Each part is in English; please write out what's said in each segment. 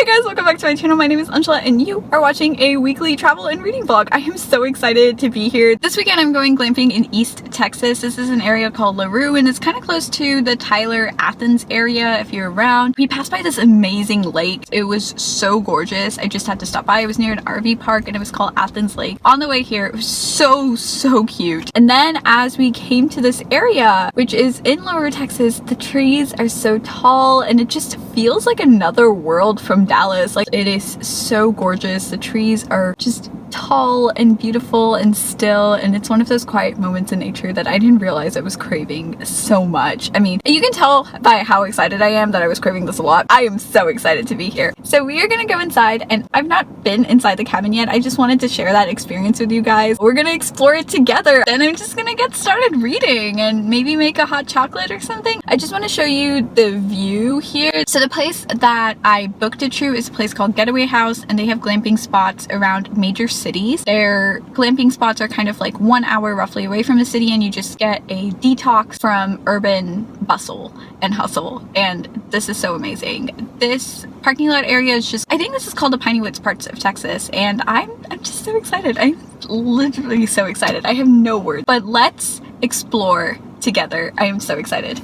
guys, welcome back to my channel. My name is Anshula and you are watching a weekly travel and reading vlog. I am so excited to be here. This weekend I'm going glamping in East Texas. This is an area called LaRue and it's kind of close to the Tyler, Athens area if you're around. We passed by this amazing lake. It was so gorgeous. I just had to stop by. It was near an RV park and it was called Athens Lake. On the way here, it was so cute. And then as we came to this area, which is in LaRue, Texas, the trees are so tall and it just feels like another world from Dallas. Like, it is so gorgeous. The trees are just tall and beautiful and still, and it's one of those quiet moments in nature that I didn't realize I was craving so much. I mean, you can tell by how excited I am that I was craving this a lot. I am so excited to be here. So we are gonna go inside, and I've not been inside the cabin yet. I just wanted to share that experience with you guys. We're gonna explore it together. Then I'm just gonna get started reading and maybe make a hot chocolate or something. I just want to show you the view here. So the place that I booked it to is a place called Getaway House, and they have glamping spots around major cities. Their glamping spots are kind of like 1 hour roughly away from the city, and you just get a detox from urban bustle and hustle, and this is so amazing. This parking lot area is just, I think this is called the Piney parts of Texas, and I'm just so excited. I'm literally so excited. I have no words, but let's explore together. I am so excited.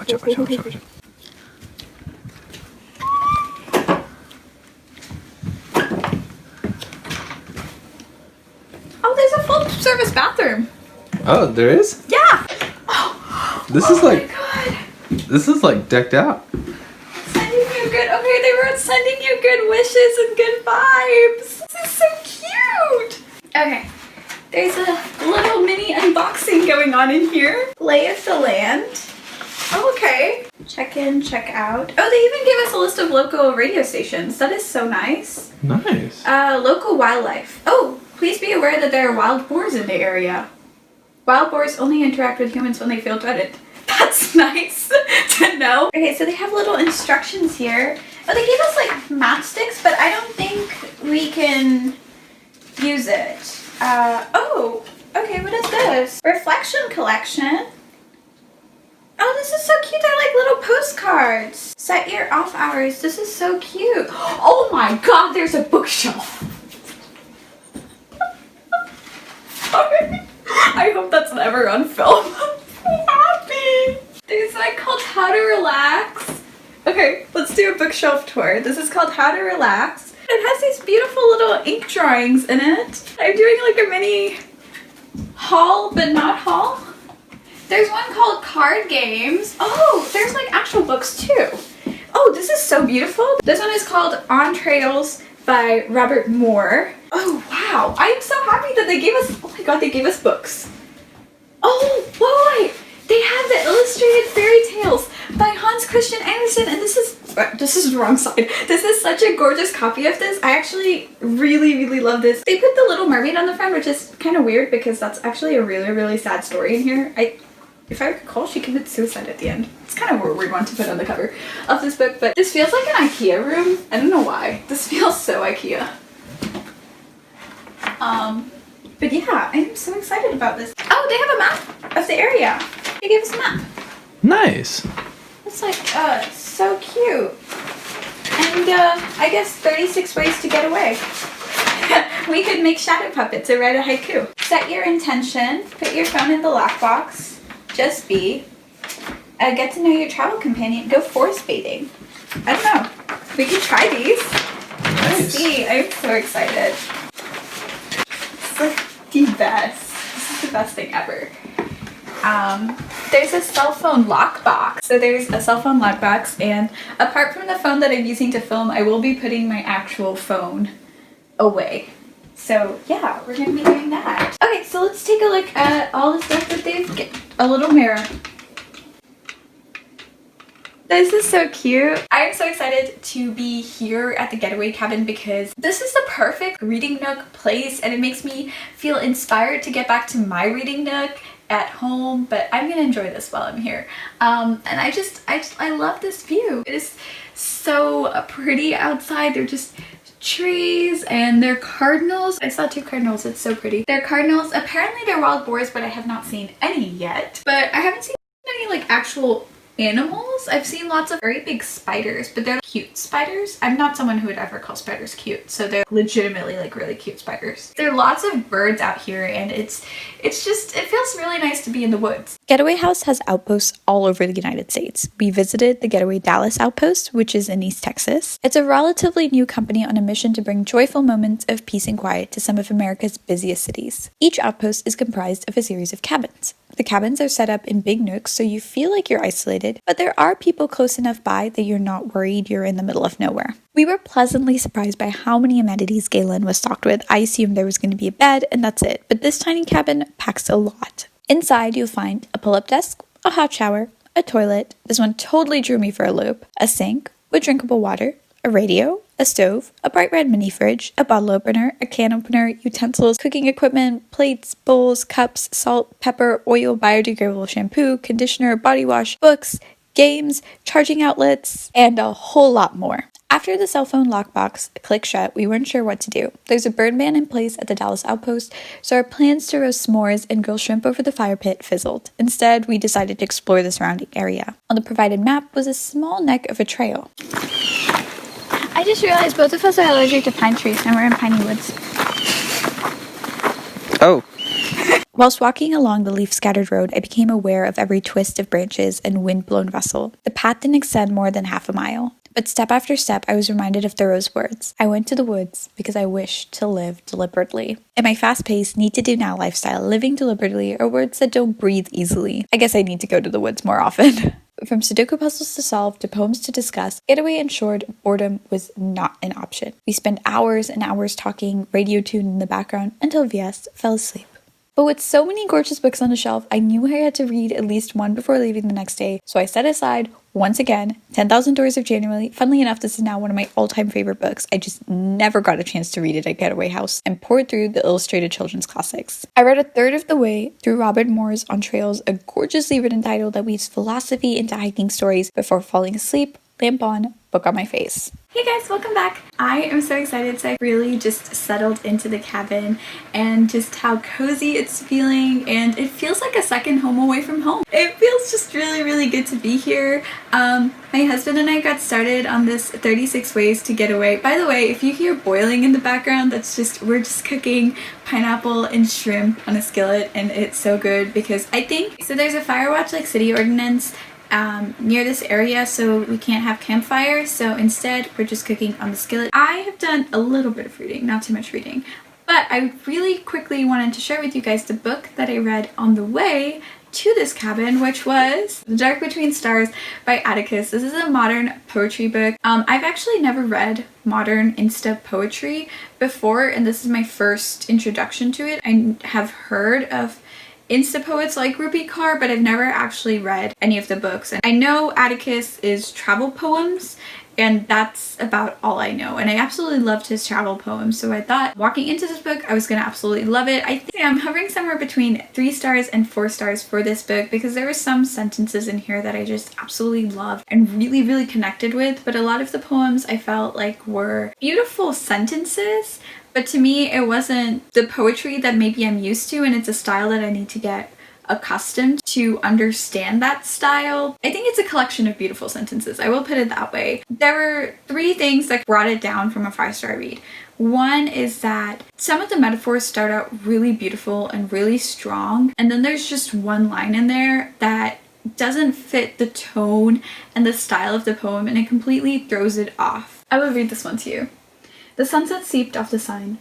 Watch out. Oh, there's a full service bathroom. Oh, there is? Yeah. Oh, this is like decked out. Sending you good. Okay, they were sending you good wishes and good vibes. This is so cute. Okay, there's a little mini unboxing going on in here. Lay of the land. Oh, okay. Check in, check out. Oh, they even gave us a list of local radio stations. That is so nice. Nice. Local wildlife. Oh, please be aware that there are wild boars in the area. Wild boars only interact with humans when they feel threatened. That's nice to know. Okay, so they have little instructions here. Oh, they gave us like matchsticks, but I don't think we can use it. Oh, okay, what is this? Reflection collection. Oh, this is so cute. They're like little postcards. Set your off hours. This is so cute. Oh my god, there's a bookshelf. Sorry. I hope that's never on film. I'm so happy. There's like called How to Relax. Okay, let's do a bookshelf tour. This is called How to Relax. It has these beautiful little ink drawings in it. I'm doing like a mini haul, but not haul. There's one called Card Games. Oh, there's like actual books too. Oh, this is so beautiful. This one is called On Trails by Robert Moore. Oh, wow. I am so happy that they gave us, oh my god, they gave us books. Oh, boy. They have the Illustrated Fairy Tales by Hans Christian Andersen, and this is the wrong side. This is such a gorgeous copy of this. I actually really love this. They put the Little Mermaid on the front, which is kind of weird because that's actually a really sad story in here. If I recall, she committed suicide at the end. It's kind of a weird one to put on the cover of this book, but this feels like an IKEA room. I don't know why. This feels so IKEA. But yeah, I'm so excited about this. Oh, they have a map of the area. They gave us a map. Nice. It's like, so cute. And, I guess 36 ways to get away. We could make shadow puppets or write a haiku. Set your intention. Put your phone in the lockbox. Just be. Get to know your travel companion. Go forest bathing. I don't know. We could try these. Nice. Let's see. I'm so excited. It's like the best. This is the best thing ever. There's a cell phone lockbox. So there's a cell phone lockbox, and apart from the phone that I'm using to film, I will be putting my actual phone away. So yeah, we're gonna be doing that. Okay, so let's take a look at all the stuff that they've get. A little mirror. This is so cute. I am so excited to be here at the Getaway cabin because this is the perfect reading nook place, and it makes me feel inspired to get back to my reading nook at home, but I'm gonna enjoy this while I'm here. And I love this view. It is so pretty outside. They're just trees and they're cardinals. I saw 2 cardinals. It's so pretty. They're cardinals. Apparently they're wild boars, but I have not seen any yet. But I haven't seen any like actual animals. I've seen lots of very big spiders, but they're cute spiders. I'm not someone who would ever call spiders cute, so they're legitimately like really cute spiders. There are lots of birds out here, and it feels really nice to be in the woods. Getaway House has outposts all over the United States. We visited the Getaway Dallas outpost, which is in East Texas. It's a relatively new company on a mission to bring joyful moments of peace and quiet to some of America's busiest cities. Each outpost is comprised of a series of cabins. The cabins are set up in big nooks so you feel like you're isolated, but there are people close enough by that you're not worried you're in the middle of nowhere. We were pleasantly surprised by how many amenities Galen was stocked with. I assumed there was going to be a bed and that's it, but this tiny cabin packs a lot. Inside you'll find a pull-up desk, a hot shower, a toilet, this one totally drew me for a loop, a sink with drinkable water, a radio, a stove, a bright red mini fridge, a bottle opener, a can opener, utensils, cooking equipment, plates, bowls, cups, salt, pepper, oil, biodegradable shampoo, conditioner, body wash, books, games, charging outlets, and a whole lot more. After the Cellphone Lockbox clicked shut, we weren't sure what to do. There's a burn ban in place at the Dallas outpost, so our plans to roast s'mores and grill shrimp over the fire pit fizzled. Instead, we decided to explore the surrounding area. On the provided map was a small neck of a trail. I just realized both of us are allergic to pine trees and we're in piney woods. Oh. Whilst walking along the leaf-scattered road, I became aware of every twist of branches and wind-blown rustle. The path didn't extend more than half a mile. But step after step, I was reminded of Thoreau's words. I went to the woods because I wished to live deliberately. In my fast-paced, need-to-do-now lifestyle, living deliberately are words that don't breathe easily. I guess I need to go to the woods more often. From Sudoku puzzles to solve to poems to discuss, Getaway ensured boredom was not an option. We spent hours and hours talking, radio tuned in the background, until VS fell asleep. But with so many gorgeous books on the shelf, I knew I had to read at least one before leaving the next day, so I set aside, once again, 10,000 Doors of January. Funnily enough, this is now one of my all-time favorite books. I just never got a chance to read it at Getaway House, and poured through the illustrated children's classics. I read a third of the way through Robert Moore's On Trails, a gorgeously written title that weaves philosophy into hiking stories before falling asleep, lamp on, book on my face. Hey guys, welcome back. I am so excited. So I really just settled into the cabin and just how cozy it's feeling, and it feels like a second home away from home. It feels just really, really good to be here. My husband and I got started on this 36 Ways to Getaway. By the way, if you hear boiling in the background, we're just cooking pineapple and shrimp on a skillet, and it's so good because so there's a fire watch like city ordinance near this area, so we can't have campfires, so instead we're just cooking on the skillet. I have done a little bit of reading, not too much reading, but I really quickly wanted to share with you guys the book that I read on the way to this cabin, which was The Dark Between Stars by Atticus. This is a modern poetry book. I've actually never read modern Insta poetry before, and this is my first introduction to it. I have heard of Insta poets like Ruby Carr, but I've never actually read any of the books. And I know Atticus is travel poems, and that's about all I know. And I absolutely loved his travel poems, so I thought walking into this book I was gonna absolutely love it. I think I'm hovering somewhere between 3 stars and 4 stars for this book because there were some sentences in here that I just absolutely loved and really, really connected with, but a lot of the poems I felt like were beautiful sentences, but to me it wasn't the poetry that maybe I'm used to, and it's a style that I need to get accustomed to understand that style. I think it's a collection of beautiful sentences. I will put it that way. There were 3 things that brought it down from a 5-star read. One is that some of the metaphors start out really beautiful and really strong, and then there's just one line in there that doesn't fit the tone and the style of the poem, and it completely throws it off. I will read this one to you. The sunset seeped off the sign,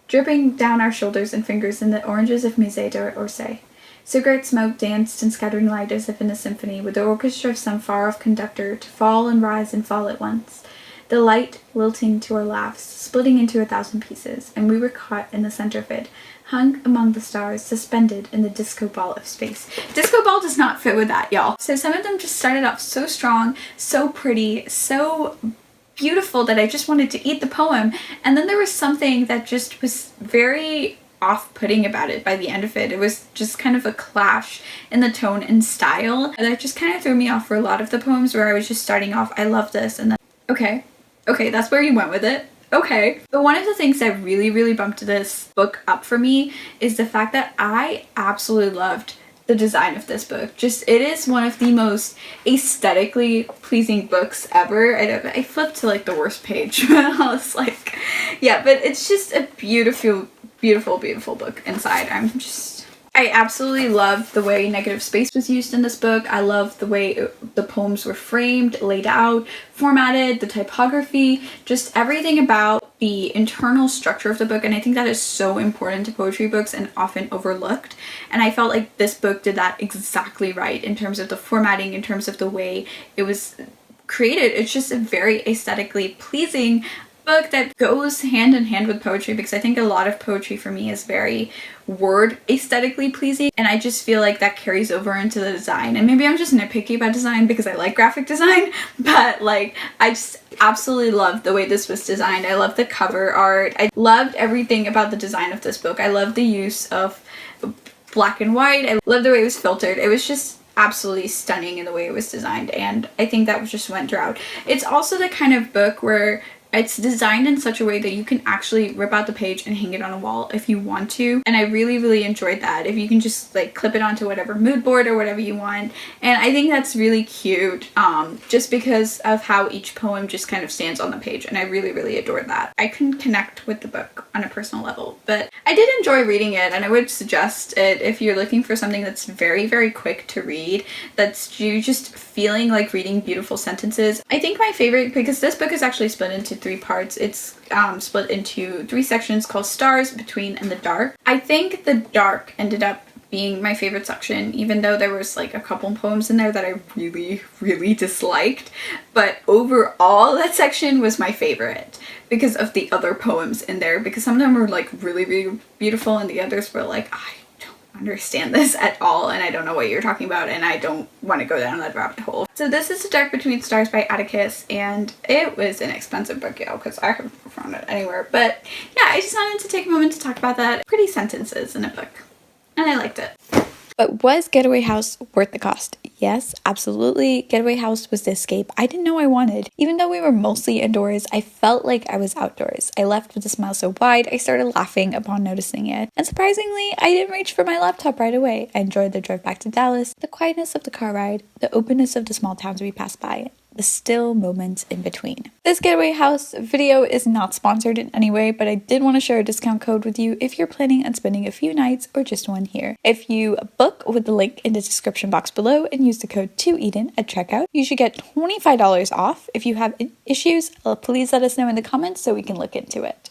dripping down our shoulders and fingers in the oranges of Musée d'Orsay. Cigarette smoke danced in scattering light as if in a symphony, with the orchestra of some far-off conductor to fall and rise and fall at once. The light lilting to our laughs, splitting into 1,000 pieces, and we were caught in the center of it, hung among the stars, suspended in the disco ball of space. Disco ball does not fit with that, y'all. So some of them just started off so strong, so pretty, so beautiful that I just wanted to eat the poem, and then there was something that just was very off-putting about it by the end of it. It was just kind of a clash in the tone and style that just kind of threw me off for a lot of the poems, where I was just starting off, I love this, and then okay, that's where you went with it. Okay. But one of the things that really bumped this book up for me is the fact that I absolutely loved the design of this book. Just, it is one of the most aesthetically pleasing books ever. I flipped to like the worst page, but I was like, yeah, but it's just a beautiful book inside. I absolutely love the way negative space was used in this book. I love the way the poems were framed, laid out, formatted, the typography, just everything about the internal structure of the book. And I think that is so important to poetry books and often overlooked. And I felt like this book did that exactly right in terms of the formatting, in terms of the way it was created. It's just a very aesthetically pleasing book that goes hand in hand with poetry, because I think a lot of poetry for me is very word aesthetically pleasing, and I just feel like that carries over into the design. And maybe I'm just nitpicky about design because I like graphic design, but like I just absolutely loved the way this was designed. I love the cover art. I loved everything about the design of this book. I love the use of black and white. I love the way it was filtered. It was just absolutely stunning in the way it was designed, and I think that just went throughout. It's also the kind of book where it's designed in such a way that you can actually rip out the page and hang it on a wall if you want to. And I really enjoyed that. If you can just like clip it onto whatever mood board or whatever you want. And I think that's really cute, just because of how each poem just kind of stands on the page. And I really adored that. I couldn't connect with the book on a personal level, but I did enjoy reading it, and I would suggest it if you're looking for something that's very quick to read, that's you just feeling like reading beautiful sentences. I think my favorite, because this book is actually split into 3 parts. It's split into 3 sections called Stars, Between, and the Dark. I think the Dark ended up being my favorite section, even though there was like a couple poems in there that I really disliked. But overall, that section was my favorite because of the other poems in there, because some of them were like really beautiful and the others were like, I don't understand this at all, and I don't know what you're talking about, and I don't want to go down that rabbit hole. So this is The Dark Between Stars by Atticus, and it was an expensive book, y'all, because I haven't found it anywhere. But yeah, I just wanted to take a moment to talk about that. Pretty sentences in a book, and I liked it. But was Getaway House worth the cost? Yes, absolutely. Getaway House was the escape I didn't know I wanted. Even though we were mostly indoors, I felt like I was outdoors. I left with a smile so wide, I started laughing upon noticing it. And surprisingly, I didn't reach for my laptop right away. I enjoyed the drive back to Dallas, the quietness of the car ride, the openness of the small towns we passed by, the still moments in between. This Getaway House video is not sponsored in any way, but I did want to share a discount code with you if you're planning on spending a few nights or just one here. If you book with the link in the description box below and use the code 2EDEN at checkout, you should get $25 off. If you have issues, please let us know in the comments so we can look into it.